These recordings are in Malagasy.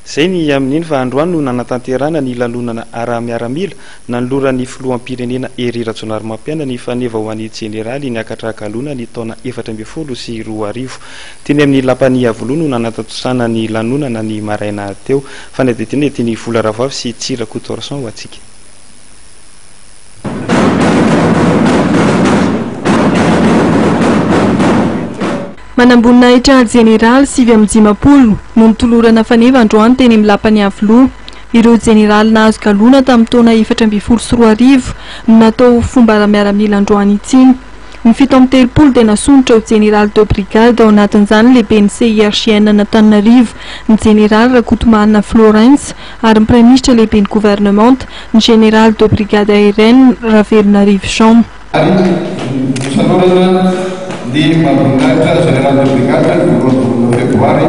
Zay ny amin'iny fa androany no nanatanterana ny lalonana ara-miaramila nanoloran'ny filoham-pirenena Hery Rajaonarimampianina ny faneva ho an'ny jeneraly ny akatrakalona ny taona 2012. Teny amin'ny lapany avoloa no nanatantosana ny lanonana ny maraina teo fa ny adetiny ny vola ravavy sy tsira Coutorsan ho atsika. Manambonina General 7 no nitolorana faneva androany teny amin'ny lapany avoloa. Ireo General nahazo galona tamin'ny taona 2012 no natao fomba ara-miaramila androany itsiny. Ny 7 dia nasondrotra ho General de Brigade ao anatin'izany lehibe ny CIRGN n'Antananarivo, ny General Rakotomana Florence ary ny Premier Ministre lehibe ny gouvernement, ny General de Brigade aérienne Ravelonarivo Jean. Di mahafinaritra General de Brigade ny febroary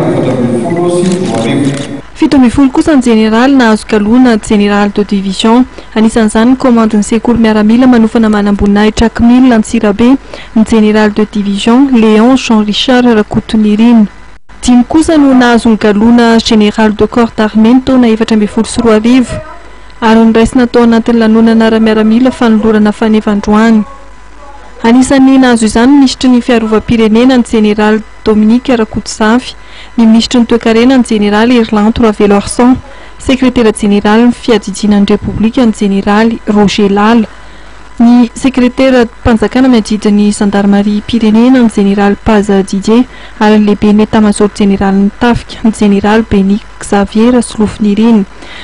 2010. 17 kosa ny General nahazo galona General de Division. Anisan'izany ny komandin'ny sekoly miaramila manofana manamboninahitra Camille Antsirabe, ny General de Division Léon Jean Richard Rakotonirina. 10 kosa no nahazo ny galona General de Corps d'Armée ny taona 2012 ary niraisina tao anatin'ny lanonana ara-miaramila fanolorana faneva androany. Anisan'ny nahazo izany ministry ny fiarovam-pirenena ny General Dominique Rakotsavy, ny ministry ny toe-karena ny General Erlanto Ravelorsan, sekretera general ny fiadidinan'ny Repoblika ny General Roger Lala, ny sekretera mpanjakana miadidin'ny Gendarmerie pirenena ny General Paza Didier ary ny lehibe ny état-major general ny Tafika ny General Benic Xavier Solofnirina.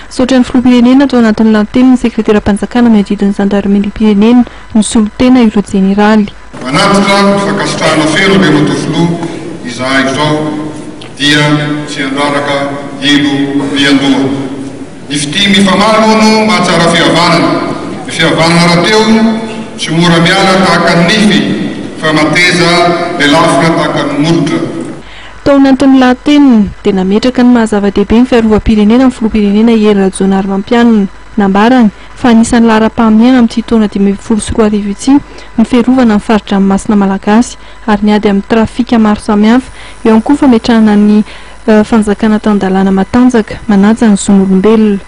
Saotran'ny filoha-pirenena tao anatin'ny lanteny ny sekretera mpanjakana miadidin'ny Gendarmerie pirenena ny solotena ireo generaly. Manatitra fakasitrahana felo le matofiloha izahay izao dia tsy andraraka ilo miandoha. Ny fitimy famalono mahatsara fihavanana. Ny fihavanana rahateo tsy mora miala tahaka ny nify fa mateza le lafina tahaka ny molotra. Tao anatin'ny lahateny dia nametraka ny mahazava-dehibe ny fiarovam-pirenena amin'ny filoha-pirenena Hery Rajaonarimampianina. Nambarany fa anisan'ny lahara-pahamiana amin'ity taona 2012 ity ny fiarovana ny faritra-masina malagasy ary niady amin'ny trafika maro samihafa, eo ihany koa fametrahana ny fanjakana tan-dalàna matanjaka manaja ny zon'olombelona.